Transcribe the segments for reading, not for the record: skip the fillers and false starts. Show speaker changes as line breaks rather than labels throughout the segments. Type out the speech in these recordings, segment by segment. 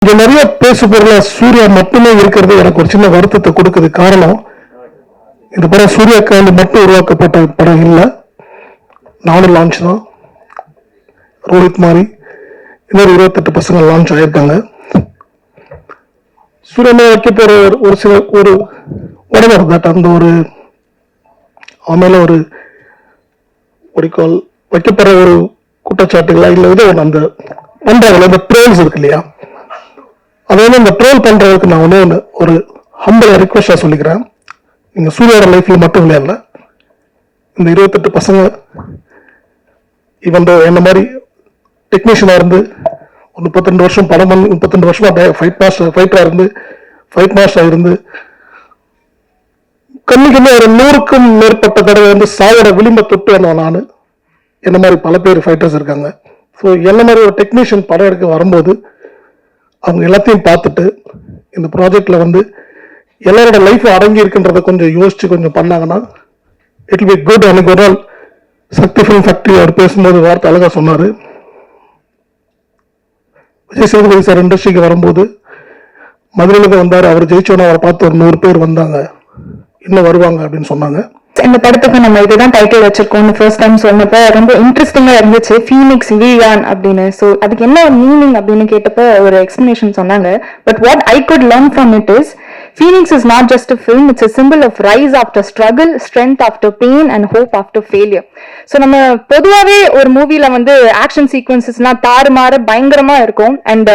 இங்க நிறைய பேசு பொருளா சூர்யா மட்டுமே இருக்கிறது எனக்கு ஒரு சின்ன வருத்தத்தை கொடுக்குது. காரணம், இந்த படம் சூர்யாக்காண்டி மட்டும் உருவாக்கப்பட்ட படம் இல்லை. 4 லான்ச் தான். ரோஹித் மாதிரி இன்னொரு 28 பசங்க லான்ச் ஆயிருக்காங்க. சூர்யா வைக்க போற ஒரு சில ஒரு உடனே தட் அந்த ஒரு அவன் ஒரு ஒடிக்கால் வைக்கப்படுற ஒரு குற்றச்சாட்டுகளா இல்லை ஏதோ ஒன்று அந்த பண்றாங்க அந்த ட்ரோல்ஸ் இருக்கு இல்லையா, அது வந்து இந்த ட்ரோல் பண்றதுக்கு நான் ஒன்று ஒரு ஹம்பிளா ரிக்வெஸ்டா சொல்லிக்கிறேன். நீங்க சூர்யாவோட லைஃப்ல மட்டும் விளையாடல, இந்த 28 பசங்க இவன் என்ன மாதிரி டெக்னீஷியனா இருந்து ஒரு 32 வருஷம் படம் பண்ணி 32 வருஷமா ஃபைட்டரா இருந்து ஃபைட் மாஸ்டரா இருந்து கண்ணுக்குமே ஒரு 100க்கும் மேற்பட்ட தடவை வந்து சாவோட விளிம்ப தொட்டு வந்தோம். நான் என்ன மாதிரி பல பேர் ஃபைட்டர்ஸ் இருக்காங்க. ஸோ என்ன மாதிரி ஒரு டெக்னீஷியன் படம் எடுக்க வரும்போது அவங்க எல்லாத்தையும் பார்த்துட்டு இந்த ப்ராஜெக்ட்ல வந்து எல்லாரோட லைஃப் அடங்கி இருக்குன்றத கொஞ்சம் யோசிச்சு கொஞ்சம் பண்ணாங்கன்னா இட் வில் பி குட். எனக்கு ஒரு நாள் சக்தி ஃபிலிம் ஃபேக்டரி அவர் பேசும்போது வார்த்தை அழகா சொன்னாரு. விஜய் சேதுபதி சார் இண்டஸ்ட்ரிக்கு வரும்போது மதுரையில வந்தார், அவர் ஜெயிச்சோன்னா அவரை பார்த்து ஒரு 100 பேர் வந்தாங்க, இன்னும் வருவாங்க அப்படின்னு சொன்னாங்க.
இந்த படத்துக்கு நம்ம இதுதான் டைட்டில் வச்சிருக்கோம்னு ஃபர்ஸ்ட் டைம் சொன்னப்ப ரொம்ப இன்ட்ரெஸ்டிங்கா இருந்துச்சு, ஃபீனிக்ஸ் வியான் அப்படின்னு. ஸோ அதுக்கு என்ன மீனிங் அப்படின்னு கேட்டப்ப ஒரு எக்ஸ்பிளனேஷன் சொன்னாங்க. But what I could learn from it is Phoenix is not just a film, it's a symbol of rise after struggle, strength after pain and hope after failure. So நம்ம பொதுவாகவே ஒரு மூவில வந்து action சீக்வன்சஸ்லாம் தாறுமாறு பயங்கரமா இருக்கும். And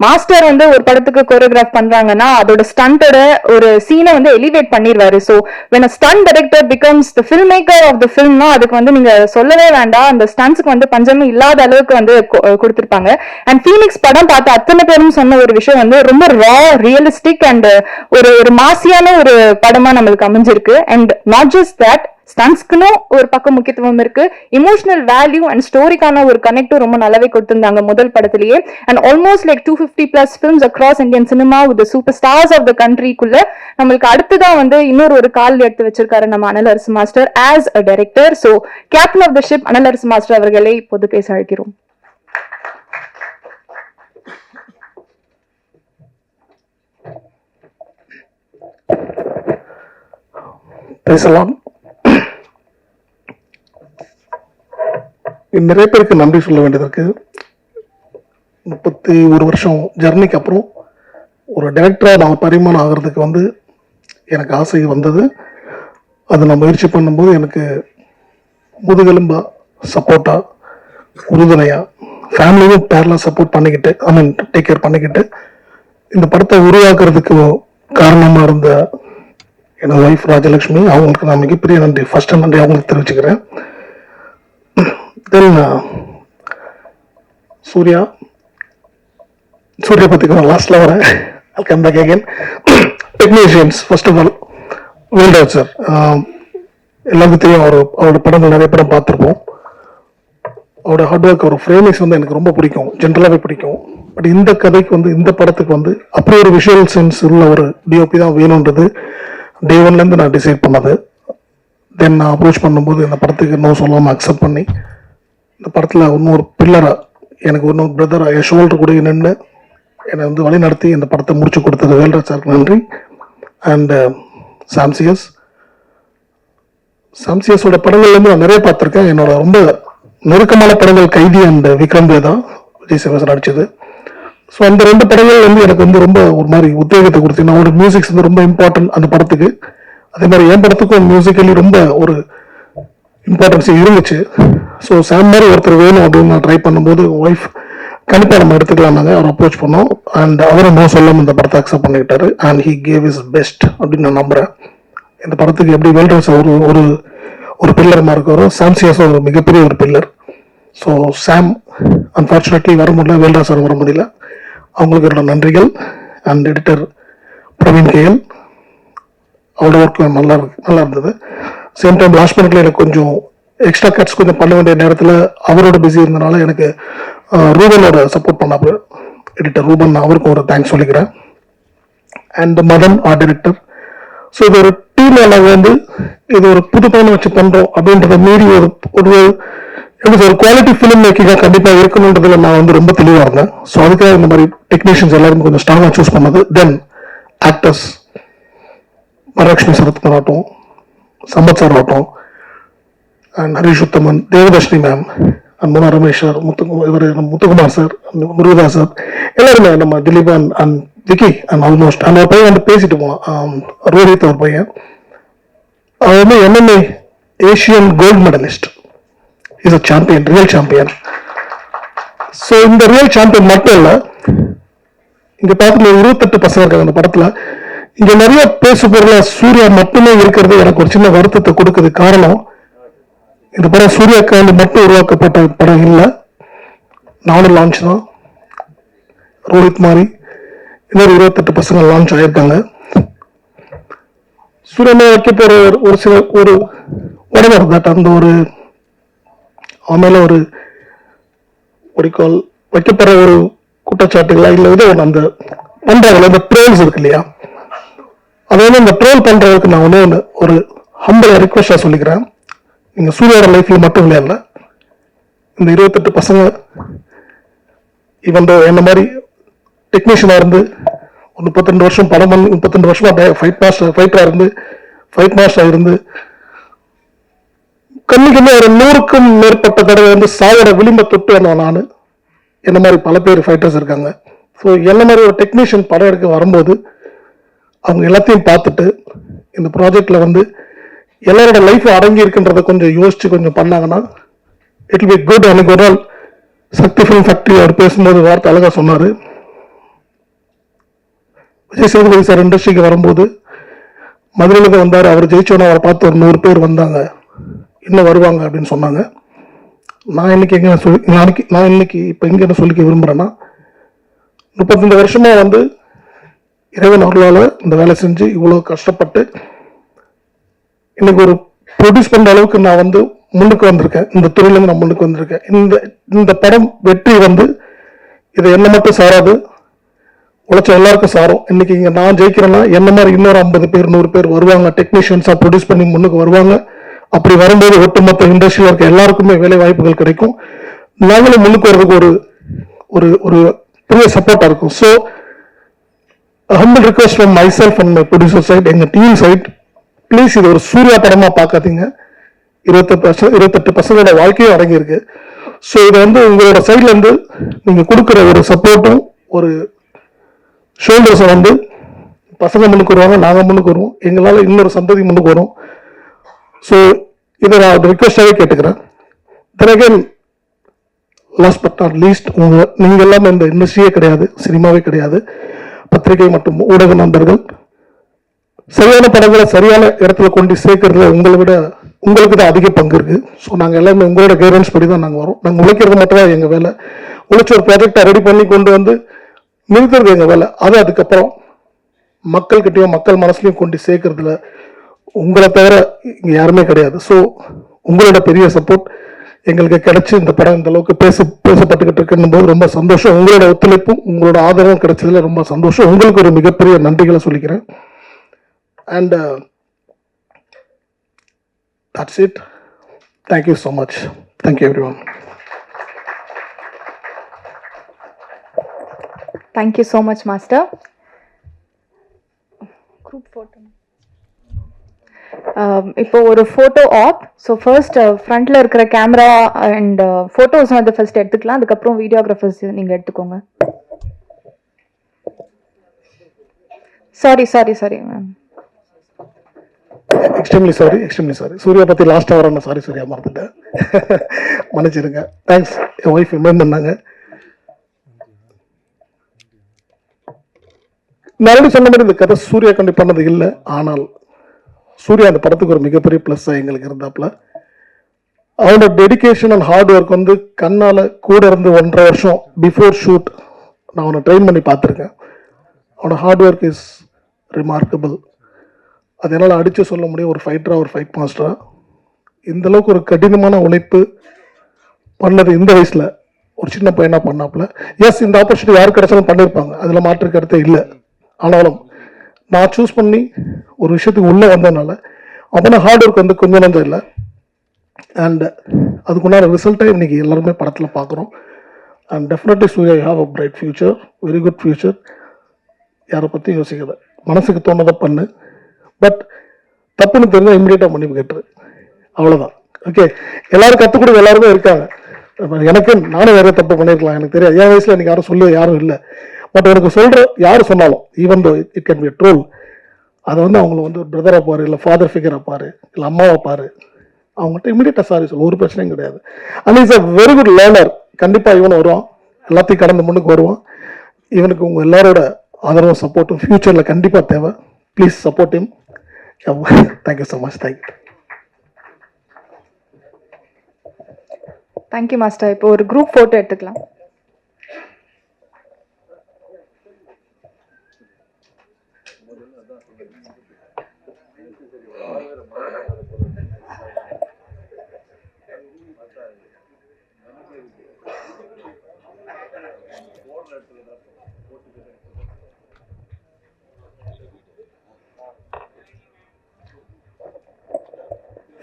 master வந்து ஒரு படத்துக்கு கோரியோகிராஃப் பண்றாங்கன்னா அதோட ஸ்டண்டோட ஒரு சீனை வந்து எலிவேட் பண்ணிடுவாரு. So when a stunt director becomes the filmmaker of the film, அதுக்கு வந்து நீங்க சொல்லவே வேண்டாம், அந்த ஸ்டன்ட்ஸ்க்கு வந்து பஞ்சமே இல்லாத அளவுக்கு வந்து கொடுத்திருப்பாங்க. அண்ட் ஃபீனிக்ஸ் படம் பார்த்து அத்தனை பேரும் சொன்ன ஒரு விஷயம் வந்து ரொம்ப ரா, ரியலிஸ்டிக் அண்ட் ஒரு மாசியான ஒரு படமா நம்மளுக்கு அமைஞ்சிருக்கு. அண்ட் நாட் ஜஸ்ட் தட், ஸ்டன்ஸ்க்குன்னு ஒரு பக்கம் முக்கியத்துவம் இருக்கு, இமோஷனல் வேல்யூ அண்ட் ஸ்டோரிக்கான ஒரு கனெக்டும் ரொம்ப நல்லாவே கொடுத்திருந்தாங்க முதல் படத்திலேயே. And almost like 250+ films across Indian cinema with super stars of the கண்ட்ரிக்குள்ள நம்மளுக்கு அடுத்துதான் வந்து இன்னொரு கால் எடுத்து வச்சிருக்காரு நம்ம Anal Arasu master as a director. So captain of the ship Anal Arasu master அவர்களை இப்போது பேச அழைக்கிறோம்.
பேசலாம். நிறைய பேருக்கு நன்றி சொல்ல வேண்டியது இருக்கு. 31 வருஷம் ஜர்னிக்கு அப்புறம் ஒரு டைரக்டரா நான் பரிமாணம் ஆகிறதுக்கு வந்து எனக்கு ஆசை வந்தது. அதை நான் முயற்சி பண்ணும்போது எனக்கு முதுகெலும்பா சப்போர்ட்டா உறுதுணையா ஃபேமிலியும் பேரலா சப்போர்ட் பண்ணிக்கிட்டு டேக் கேர் பண்ணிக்கிட்டு இந்த படத்தை உருவாக்குறதுக்கு காரணமா இருந்த என்னோட ஒய்ஃப் ராஜலட்சுமி, அவங்களுக்கு நான் மிகப்பெரிய நன்றி, ஃபர்ஸ்ட் நன்றி அவங்களுக்கு தெரிவிச்சுக்கிறேன். தென் சூர்யா பத்தி லாஸ்ட்ல வரேன். I'll come back again. Technicians first of all Velraj sir, எல்லாருக்கும் தெரியும், அவரோட படங்கள் நிறைய படம் பார்த்துருப்போம். அவரோட ஹார்ட் ஒர்க், அவர் ஃப்ரேமிங்ஸ் வந்து எனக்கு ரொம்ப பிடிக்கும், ஜென்ரலாகவே பிடிக்கும். பட் இந்த கதைக்கு வந்து இந்த படத்துக்கு வந்து அப்படி ஒரு விஷுவல் சென்ஸ் உள்ள ஒரு டிஓபி தான் வேணுன்றது டே ஒன்லேருந்து நான் டிசைட் பண்ணது. தென் நான் அப்ரோச் பண்ணும்போது இந்த படத்துக்கு இன்னும் சொல்லாமல் அக்செப்ட் பண்ணி இந்த படத்தில் இன்னொரு பில்லராக எனக்கு இன்னொரு பிரதராக என் ஷோல்டர் கூட நின்று என்னை வந்து வழி நடத்தி இந்த படத்தை முடிச்சு கொடுத்தது வேல்ராஜ் சாருக்கு நன்றி. அண்டு சாம்சியஸோட படங்கள்லேருந்து நான் நிறைய பார்த்துருக்கேன். என்னோட ரொம்ப நெருக்கமான படங்கள் கைதி அண்ட் விக்ரம் வேதா விஜய் சேதுபதி நடிச்சது. ஸோ அந்த 2 படங்கள் வந்து எனக்கு வந்து ரொம்ப ஒரு மாதிரி உத்வேகத்தை கொடுத்து, அவரோட மியூசிக்ஸ் வந்து ரொம்ப இம்பார்ட்டன்ட் அந்த படத்துக்கு. அதே மாதிரி என் படத்துக்கும் மியூசிக்கலி ரொம்ப ஒரு இம்பார்ட்டன்ஸ் இருந்துச்சு. ஸோ சாம் மாதிரி ஒருத்தர் வேணும் அப்படின்னு நான் ட்ரை பண்ணும்போது ஒய்ஃப் கண்டிப்பாக நம்ம எடுத்துக்கலாம்னாங்க. அவர் அப்ரோச் பண்ணோம் அண்ட் அவரும் நோ சொல்லாமல் இந்த படத்தை அக்செப்ட் பண்ணிக்கிட்டாரு. And he gave his best அப்படின்னு நான் நம்புறேன். இந்த படத்துக்கு எப்படி வேல்ராஜ் ஒரு பில்லர் மாதிரி இருக்கிறோம், சாம்சியாஸும் ஒரு மிகப்பெரிய ஒரு பில்லர். ஸோ சாம் அன்ஃபார்ச்சுனேட்லி வர முடியல, வேல்ராஜ் சார் வர முடியல, அவங்களுக்கு என்னோட நன்றிகள். அண்ட் எடிட்டர் பிரவீன் கேஎல், அவரோட ஒர்க் நல்லா இருந்தது. சேம் டைம் லாஸ்ட் மினிட்ல எனக்கு கொஞ்சம் எக்ஸ்ட்ரா கட்ஸ் கொஞ்சம் பண்ண வேண்டிய நேரத்தில் அவரோட பிஸி இருந்தனால எனக்கு ரூபனோட சப்போர்ட் பண்ணாப்பு எடிட்டர் ரூபன், அவருக்கும் ஒரு தேங்க்ஸ் சொல்லிக்கிறேன். And Madhan art director. So இது ஒரு டீம் வந்து இது ஒரு புது படம் வச்சு பண்றோம் அப்படின்றத மீறி ஒரு எப்படி சார் குவாலிட்டி ஃபிலிம் மேக்கிங்காக கண்டிப்பாக இருக்கணுன்றதுல நான் வந்து ரொம்ப தெளிவாக இருந்தேன். ஸோ அதுக்காக இந்த மாதிரி டெக்னீஷியன்ஸ் எல்லாருமே கொஞ்சம் ஸ்ட்ராங்காக சூஸ் பண்ணது. தென் ஆக்டர்ஸ் வரலட்சுமி சரத்குமார் ஆகட்டும், சம்பத் சார் ஆகட்டும், and Harish Uthaman, Devadarshini ma'am, and Mona Ramesh sir, Muthukumar sir, Murugadoss sir, எல்லாருமே நம்ம Dhileepan and Vicky and almost அந்த பையன் வந்து பேசிட்டு போனான். ரோஹித் ஒரு பையன், அவர் வந்து MMA Asian gold medallist, is a champion, real champion. So இந்த ரியல் சாம்பியன் மட்டும் இல்லை, இங்க பார்த்துல 28 பசங்க இருக்காங்க அந்த படத்துல. இங்க நிறைய பேசு பொருளா சூர்யா மட்டுமே இருக்கிறது எனக்கு ஒரு சின்ன வருத்தத்தை கொடுக்குது. காரணம், இந்த படம் சூர்யாக்காண்டு மட்டும் உருவாக்கப்பட்ட படம் இல்லை. நானும் லான்ச் தான், ரோஹித் மாதிரி இன்னொரு 28 பசங்க லான்ச் ஆயிருக்காங்க. சூர்யா வைக்க போற ஒரு சில ஒரு உடனே அந்த ஒரு அவன் ஒரு ஒடிக்கால் வைக்கப்படுற ஒரு குற்றச்சாட்டுகளா இல்லை ஏதோ அந்த பண்றாங்க அந்த ட்ரோல்ஸ் இருக்கு இல்லையா, அதை வந்து அந்த ட்ரோல் பண்றதுக்கு நான் வந்து ஒரு ஹம்பிளா ரிக்வெஸ்டா சொல்லிக்கிறேன். நீங்க சூர்யாவோட லைஃப்ல மட்டும் இல்லையா, இந்த 28 பசங்க இவன் என்ன மாதிரி டெக்னீஷியனா இருந்து ஒரு 32 வருஷம் படம் பண்ணி 32 வருஷமா ஃபைட் மாஸ்டரா இருந்து கண்ணுக்குமே ஒரு 100க்கும் மேற்பட்ட தடவை வந்து சாவோட விளிம்பை தொட்டு வந்தவன் நான். என்ன மாதிரி பல பேர் ஃபைட்டர்ஸ் இருக்காங்க. ஸோ என்ன மாதிரி ஒரு டெக்னீஷியன் படம் எடுக்க வரும்போது அவங்க எல்லாத்தையும் பார்த்துட்டு இந்த ப்ராஜெக்ட்ல வந்து எல்லாரோட லைஃப் அடங்கி இருக்குன்றத கொஞ்சம் யோசிச்சு கொஞ்சம் பண்ணாங்கன்னா இட் வில் பி குட். அன்னைக்கு ஒரு நாள் சக்தி ஃபிலிம் ஃபேக்டரி அவர் பேசும்போது வார்த்தை அழகா சொன்னாரு, விஜய் சேதுபதி சார் இண்டஸ்ட்ரிக்கு வரும்போது மதுரையில வந்தார், அவர் ஜெயிச்சோன்னா அவரை பார்த்து ஒரு 100 பேர் வந்தாங்க, இன்னும் வருவாங்க அப்படின்னு சொன்னாங்க. நான் இன்னைக்கு இப்போ எங்க என்ன சொல்லிக்க விரும்புறேன்னா, 35 வருஷமா வந்து இறைவன் அருளால இந்த வேலை செஞ்சு இவ்வளவு கஷ்டப்பட்டு இன்னைக்கு ஒரு ப்ரொடியூஸ் பண்ற அளவுக்கு நான் வந்து முன்னுக்கு வந்திருக்கேன். இந்த துறையிலிருந்து நான் முன்னுக்கு வந்திருக்கேன். இந்த படம் வெற்றி வந்து இதை என்ன மட்டும் சாராது, உழைச்ச எல்லாருக்கும் சாரும். இன்னைக்கு இங்க நான் ஜெயிக்கிறேன்னா என்ன மாதிரி இன்னொரு 50 பேர் 100 பேர் வருவாங்க, டெக்னீஷியன்ஸா ப்ரொடியூஸ் பண்ணி முன்னுக்கு வருவாங்க. அப்படி வரும்போது ஒட்டுமொத்த இண்டஸ்ட்ரியில் இருக்க எல்லாருக்குமே வேலை வாய்ப்புகள் கிடைக்கும். நாங்களும் முன்னுக்கு வர்றதுக்கு ஒரு ஒரு ஒரு பெரிய சப்போர்ட்டா இருக்கும். So humble request from myself and my producer side, எங்க டீம் சைட், ப்ளீஸ் இது ஒரு சூர்யா படமா பார்க்காதீங்க. 28 பசங்களோட வாழ்க்கையும் அடங்கியிருக்கு. ஸோ இதை வந்து உங்களோட சைட்ல இருந்து நீங்க கொடுக்குற ஒரு சப்போர்ட்டும் ஒரு ஷோல்டர்ஸை வந்து பசங்க முன்னுக்கு வருவாங்க, நாங்க முன்னுக்கு வருவோம், எங்களால இன்னொரு சந்ததி முன்னுக்கு வரும். ஸோ இதை நான் ரிக்வெஸ்டாகவே கேட்டுக்கிறேன். Then again last but not least, நீங்க எல்லாமே இந்த இண்டஸ்ட்ரியே கிடையாது, சினிமாவே கிடையாது, பத்திரிகை மற்றும் ஊடக நண்பர்கள் சரியான படங்களை சரியான இடத்துல கொண்டு சேர்க்கறதுல உங்களை விட உங்களுக்கு தான் அதிக பங்கு இருக்கு. ஸோ நாங்கள் எல்லாமே உங்களோட கைடன்ஸ் படி தான் நாங்கள் வரோம். நாங்கள் உழைக்கிறது மட்டும் தான் எங்கள் வேலை. உழைச்ச ஒரு ப்ராஜெக்டை ரெடி பண்ணி கொண்டு வந்து நிறுத்துறது எங்கள் வேலை. அது அதுக்கப்புறம் மக்கள்கிட்டயும் மக்கள் மனசுலையும் கொண்டு சேர்க்கறதுல உங்களை தவிர இங்க யாருமே கிடையாது. ஸோ உங்களோட பெரிய சப்போர்ட் எங்களுக்கு கிடைச்சி இந்த படம் இந்த அளவுக்கு பேசப்பட்டுக்கிட்டு இருக்குன்னு போது ரொம்ப சந்தோஷம். உங்களோட ஒத்துழைப்பும் உங்களோட ஆதரவும் கிடைச்சதுல ரொம்ப சந்தோஷம். உங்களுக்கு ஒரு மிகப்பெரிய நன்றிகளை சொல்லிக்கிறேன். And that's it. Thank you so much. Thank you everyone.
Thank you so much, Master. Group photo. இப்போ ஒரு ஃபோட்டோ ஆப். ஸோ ஃபர்ஸ்ட் ஃப்ரண்ட்ல இருக்கிற கேமரா அண்ட் ஃபோட்டோஸ் வந்து ஃபர்ஸ்ட் எடுத்துக்கலாம், அதுக்கப்புறம் வீடியோகிராஃபர்ஸ் நீங்க எடுத்துக்கோங்க. Sorry ma'am,
extremely sorry. Suriya பத்தி லாஸ்டா வர சாரி சூர்யா மறந்துட்டேன், மன்னிச்சிருங்க. தேங்க்ஸ். என் ஒய்ஃப் இமெயில் பண்ணாங்க. நான் சொன்ன மாதிரி இந்த கதை சூர்யா கண்டி பண்ணது இல்லை, ஆனால் சூர்யா அந்த படத்துக்கு ஒரு மிகப்பெரிய பிளஸ் எங்களுக்கு இருந்தாப்புல. அவனோட டெடிகேஷன் அண்ட் ஹார்ட் ஒர்க் வந்து கண்ணால கூட இருந்து 1.5 வருஷம் பிஃபோர் ஷூட் நான் அவனை ட்ரெயின் பண்ணி பார்த்துருக்கேன். அவனோட ஹார்ட் ஒர்க் இஸ் ரிமார்க்கபிள். அது என்னால் அடித்து சொல்ல முடியும். ஒரு ஃபைட்டரா, ஒரு ஃபைட் மாஸ்டரா இந்த அளவுக்கு ஒரு கடினமான உழைப்பு பண்ணது இந்த வயசுல ஒரு சின்ன பையனா பண்ணாப்புல. எஸ், இந்த ஆப்பர்ச்சுனிட்டி யாருக்கு கிடைச்சாலும் பண்ணியிருப்பாங்க, அதுல மாற்று கருத்தே இல்லை. ஆனாலும் நான் சூஸ் பண்ணி ஒரு விஷயத்துக்கு உள்ள வந்ததுனால அவன ஹார்ட் ஒர்க் வந்து கொஞ்சம் நஞ்சம் இல்லை. அண்ட் அதுக்குண்டான ரிசல்ட்டை இன்னைக்கு எல்லாருமே படத்தில் பார்க்குறோம். And definitely Suriya have a bright future, very good future. யாரை பற்றியும் யோசிக்காத, மனசுக்கு தோணதை பண்ணு. பட் தப்புன்னு தெரிஞ்சால் இம்மிடியேட்டாக மன்னிப்பு கேட்டுரு, அவ்வளோதான். ஓகே, எல்லாரும் கற்றுக் கொடுக்க எல்லாருமே இருக்காங்க. எனக்கு நானும் வேற தப்பு பண்ணியிருக்கலாம், எனக்கு தெரியாது. என் வயசில் எனக்கு யாரும் சொல்ல யாரும் இல்லை. பட் எனக்கு சொல்கிற யார் சொன்னாலும், even though it can be troll, அதை வந்து அவங்கள வந்து ஒரு பிரதராக பாரு, இல்லை ஃபாதர் ஃபிகராக பாரு, இல்லை அம்மாவை பாரு, அவங்கள்ட்ட இமீடியட்டாக சாரி சொல்ல, ஒரு பிரச்சனையும் கிடையாது. And is a very good learner. கண்டிப்பாக இவனும் வருவான், எல்லாத்தையும் கடந்து முன்னுக்கு வருவான். இவனுக்கு உங்கள் எல்லாரோட ஆதரவும் சப்போர்ட்டும் ஃபியூச்சரில் கண்டிப்பாக தேவை. Please support him. Thank you so much. Thank you.
Thank you master. இப்போ ஒரு குரூப் ஃபோட்டோ எடுத்துக்கலாம்.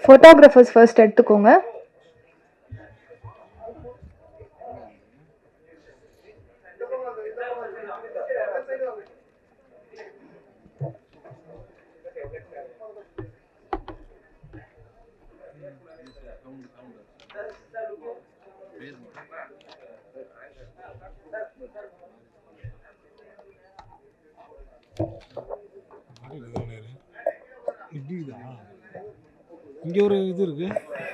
ஃபோட்டோகிராஃபர்ஸ் ஃபர்ஸ்ட் எடுத்துக்கோங்க.
இங்க ஒரு இது இருக்கு.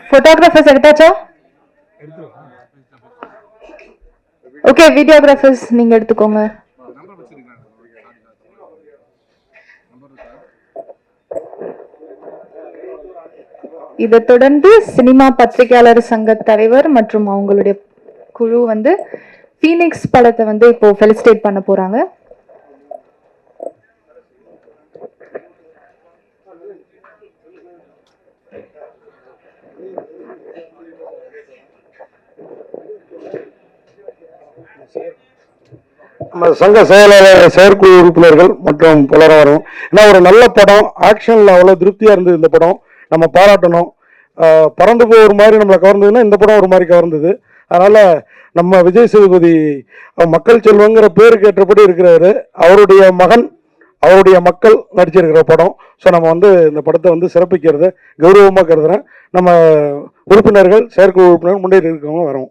ஃபோட்டோகிராஃபர்ஸ் எடுத்தாச்சா? ஓகே, வீடியோகிராஃபர்ஸ் நீங்க எடுத்துக்கோங்க. இதை தொடர்ந்து சினிமா பத்திரிகையாளர் சங்க தலைவர் மற்றும் அவங்களுடைய குழு வந்து ஃபீனிக்ஸ் படத்தை வந்து இப்போ ஃபெலிசிட்டேட் பண்ண போறாங்க.
நம்ம சங்க செயலாளர், செயற்குழு உறுப்பினர்கள் மற்றும் பலரும் வரும். ஏன்னா ஒரு நல்ல படம், ஆக்ஷனில் அவ்வளோ திருப்தியாக இருந்தது இந்த படம், நம்ம பாராட்டணும். பறந்து போய் ஒரு மாதிரி நம்மளை கவர்ந்ததுன்னா இந்த படம் ஒரு மாதிரி கவர்ந்தது. அதனால் நம்ம விஜய் சேதுபதி மக்கள் செல்வங்கிற பேருக்கு ஏற்றபடி இருக்கிறாரு. அவருடைய மகன், அவருடைய மக்கள் நடிச்சிருக்கிற படம். ஸோ நம்ம வந்து இந்த படத்தை வந்து சிறப்பிக்கிறத கௌரவமாக கருதுகிறேன். நம்ம உறுப்பினர்கள், செயற்குழு உறுப்பினர்கள் முன்னேறி இருக்கவங்க வரோம்.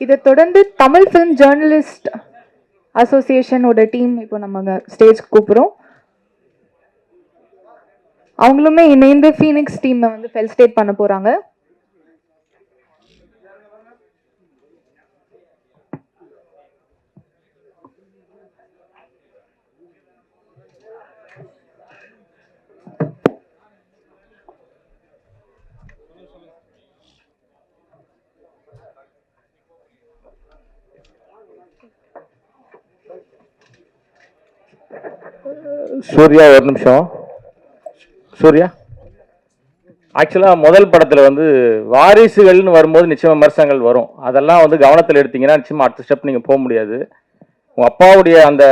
இதை தொடர்ந்து தமிழ் ஃபிலிம் ஜேர்னலிஸ்ட் அசோசியேஷனோட டீம் இப்போ நம்ம ஸ்டேஜ் கூப்பிடுறோம். அவங்களுமே இணைந்து ஃபீனிக்ஸ் டீமை வந்து ஃபெலிசிட்டேட் பண்ண போறாங்க.
சூர்யா ஒரு நிமிஷம். சூர்யா ஆக்சுவலாக முதல் படத்தில் வந்து வாரிசுகள்னு வரும்போது நிச்சயமாக விமர்சனங்கள் வரும். அதெல்லாம் வந்து கவனத்தில் எடுத்தீங்கன்னா நிச்சயமாக அடுத்த ஸ்டெப் நீங்கள் போக முடியாது. உங்கள் அப்பாவுடைய அந்த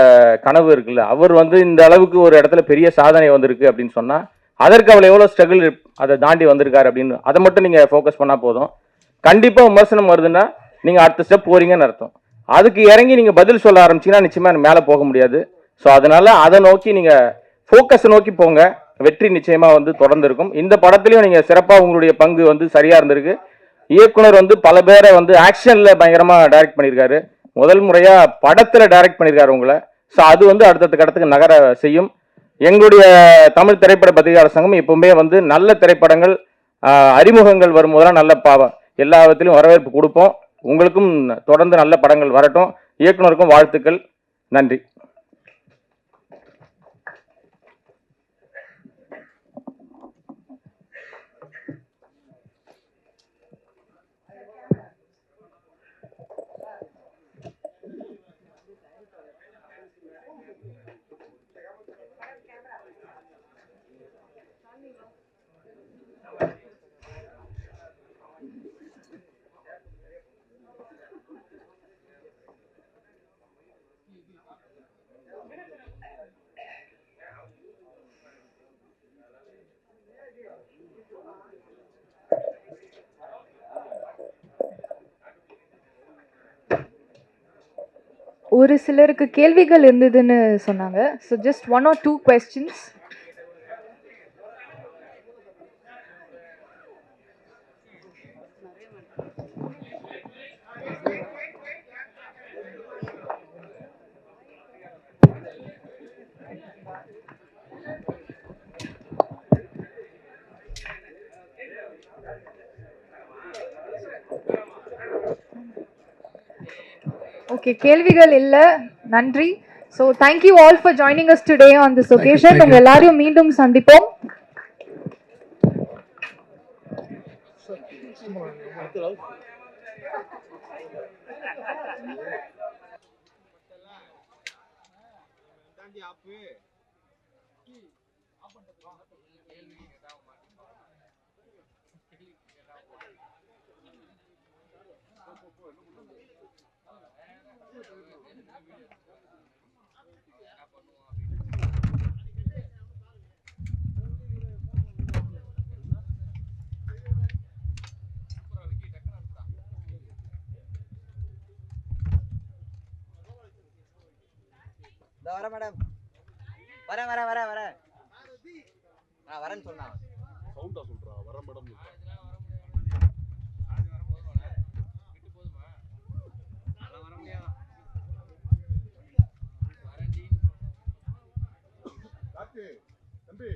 கனவு இருக்குல்ல, அவர் வந்து இந்த அளவுக்கு ஒரு இடத்துல பெரிய சாதனை வந்திருக்கு அப்படின்னு சொன்னால் அதற்கு அவள் எவ்வளோ ஸ்ட்ரகிள் அதை தாண்டி வந்திருக்காரு அப்படின்னு அதை மட்டும் நீங்கள் ஃபோக்கஸ் பண்ணால் போதும். கண்டிப்பாக விமர்சனம் வருதுன்னா நீங்கள் அடுத்த ஸ்டெப் போறீங்கன்னு அர்த்தம். அதுக்கு இறங்கி நீங்கள் பதில் சொல்ல ஆரம்பிச்சிங்கன்னா நிச்சயமாக மேலே போக முடியாது. ஸோ அதனால அதை நோக்கி நீங்கள் ஃபோக்கஸை நோக்கி போங்க. வெற்றி நிச்சயமாக வந்து தொடர்ந்து இருக்கும். இந்த படத்துலையும் நீங்கள் சிறப்பாக உங்களுடைய பங்கு வந்து சரியாக இருந்திருக்கு. இயக்குனர் வந்து பல பேரை வந்து ஆக்ஷன்ல பயங்கரமா டைரக்ட் பண்ணியிருக்காரு. முதல் முறையா படத்துல டைரக்ட் பண்ணியிருக்காரு உங்களை. ஸோ அது வந்து அடுத்தடுத்த கடத்துக்கு நகர செய்யும். எங்களுடைய தமிழ் திரைப்பட பத்திரிகையாளர் சங்கம் எப்பவுமே வந்து நல்ல திரைப்படங்கள் அறிமுகங்கள் வரும்போதெல்லாம் நல்ல எல்லா விதத்திலும் வரவேற்பு கொடுப்போம். உங்களுக்கும் தொடர்ந்து நல்ல படங்கள் வரட்டும். இயக்குனருக்கும் வாழ்த்துக்கள். நன்றி.
ஒரு சிலருக்கு கேள்விகள் இருந்ததுன்னு சொன்னாங்க. So just 1 or 2 questions. Okay, கேள்விகள் இல்ல. நன்றி. So thank you all for joining us today on this occasion. உங்க எல்லாரையும் மீண்டும் சந்திப்போம்.
வர மேடம் வர வரேன்னு சொன்னா
சவுண்டா சொல்றா வர மேடம் தம்பி